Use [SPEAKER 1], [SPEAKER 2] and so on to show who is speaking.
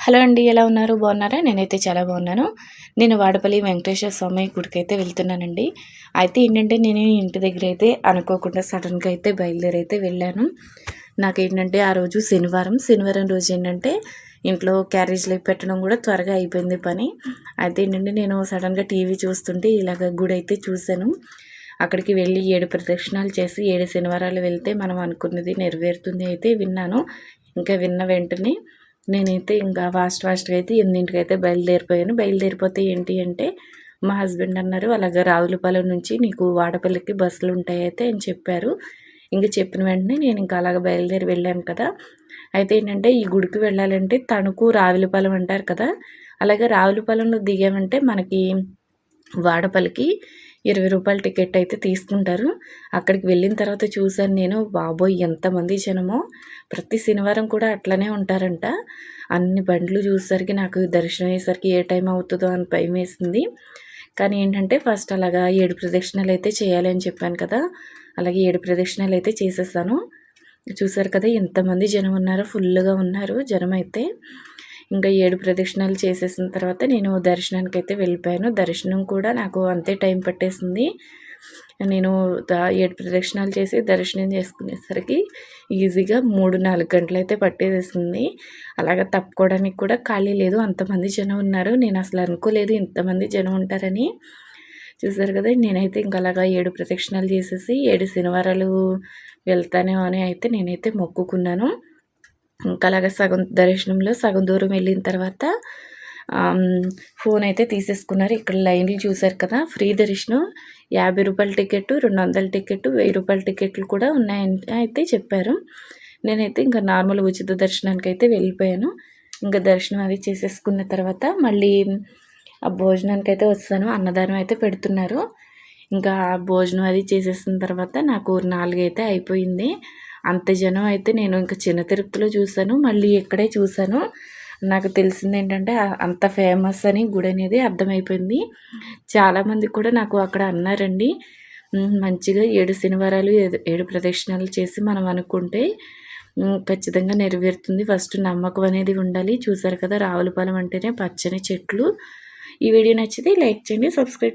[SPEAKER 1] Hello అండి. ఎలా ఉన్నారు? బాగున్నారా? నేనైతే చాలా బాగున్నాను. నేను వాడపల్లి వెంకటేశ్వర స్వామి గుడికైతే వెళ్తున్నానండి. అయితే ఏంటంటే నేను ఇంటి దగ్గర అయితే అనుకోకుండా సడన్‌గా అయితే బయలుదేరైతే వెళ్ళాను. నాకేంటంటే ఆ రోజు శనివారం. శనివారం రోజు ఏంటంటే ఇంట్లో క్యారేజ్‌లు పెట్టడం కూడా త్వరగా అయిపోయింది పని. అయితే ఏంటంటే నేను సడన్‌గా టీవీ చూస్తుంటే ఇలాగ గుడి అయితే చూశాను. అక్కడికి వెళ్ళి 7 ప్రదక్షిణాలు చేసి 7 శనివారాలు వెళ్తే మనం అనుకున్నది నెరవేరుతుంది అయితే విన్నాను. ఇంకా విన్న వెంటనే నేనైతే ఇంకా ఫాస్ట్‌గా అయితే 8కి అయితే బయలుదేరిపోయాను. బయలుదేరిపోతే ఏంటి అంటే మా హస్బెండ్ అన్నారు, "అలాగా రావులపాలెం నుంచి నీకు వాడపల్లికి బస్సులుంటాయి" అయితే అని చెప్పారు. ఇంక చెప్పిన వెంటనే నేను ఇంకా అలాగ బయలుదేరి వెళ్ళాను కదా! అయితే ఏంటంటే ఈ గుడికి వెళ్ళాలంటే తణుకు, రావులపాలెం అంటారు కదా! అలాగే రావులపాలెంలో దిగామంటే మనకి వాడపల్లికి రూ. 20 టికెట్ అయితే తీసుకుంటారు. అక్కడికి వెళ్ళిన తర్వాత చూసాను నేను, బాబోయ్! ఎంతమంది జనమో. ప్రతి శనివారం కూడా అట్లనే ఉంటారంట. అన్ని బండ్లు చూసేసరికి నాకు దర్శనం అయ్యేసరికి ఏ టైం అవుతుందో అని భయమేసింది. కానీ ఏంటంటే ఫస్ట్ అలాగా 7 ప్రదక్షిణాలు అయితే చేయాలి అని చెప్పాను కదా! అలాగే 7 ప్రదక్షిణాలు అయితే చేసేసాను. చూసారు కదా ఎంతమంది జనం ఉన్నారో, ఫుల్లుగా ఉన్నారు జనమైతే. ఇంకా 7 ప్రదక్షిణాలు చేసేసిన తర్వాత నేను దర్శనానికైతే వెళ్ళిపోయాను. దర్శనం కూడా నాకు అంతే టైం పట్టేసింది. నేను 7 ప్రదక్షిణాలు చేసి దర్శనం చేసుకునేసరికి ఈజీగా 3, 4 గంటలైతే పట్టేసేసింది. అలాగా తప్పుకోవడానికి కూడా ఖాళీ లేదు. అంతమంది జనం ఉన్నారు. నేను అసలు అనుకోలేదు ఇంతమంది జనం ఉంటారని. చూసారు కదా! నేనైతే ఇంక అలాగా 7 ప్రదక్షిణాలు చేసేసి 7 శనివారాలు వెళ్తాను అని అయితే నేనైతే మొక్కుకున్నాను. ఇంకా అలాగా సగం దర్శనంలో సగం దూరం వెళ్ళిన తర్వాత ఫోన్ అయితే తీసేసుకున్నారు. ఇక్కడ లైన్‌లు చూసారు కదా! ఫ్రీ దర్శనం రూ. 50 టికెట్టు, 200 టికెట్టు, రూ. 1000 టికెట్లు కూడా ఉన్నాయని అయితే చెప్పారు. నేనైతే ఇంకా నార్మల్ ఉచిత దర్శనానికైతే వెళ్ళిపోయాను. ఇంకా దర్శనం అది చేసేసుకున్న తర్వాత మళ్ళీ ఆ భోజనానికైతే వస్తాను. అన్నదానం అయితే పెడుతున్నారు. ఇంకా భోజనం అది చేసేసిన తర్వాత నాకు 4 అయితే అయిపోయింది. అంత జనం అయితే నేను ఇంకా చిన్న తిరుపతిలో చూసాను. మళ్ళీ ఇక్కడే చూసాను. నాకు తెలిసిందేంటంటే అంత ఫేమస్ అని గుడి అనేది అర్థమైపోయింది. చాలామంది కూడా నాకు అక్కడ అన్నారండి, మంచిగా 7 శనివారాలు 7 ప్రదక్షిణాలు చేసి మనం అనుకుంటే ఖచ్చితంగా నెరవేరుతుంది. ఫస్ట్ నమ్మకం అనేది ఉండాలి. చూసారు కదా! రావులపాలెం అంటేనే పచ్చని చెట్లు. ఈ వీడియో నచ్చితే లైక్ చేయండి, సబ్స్క్రైబ్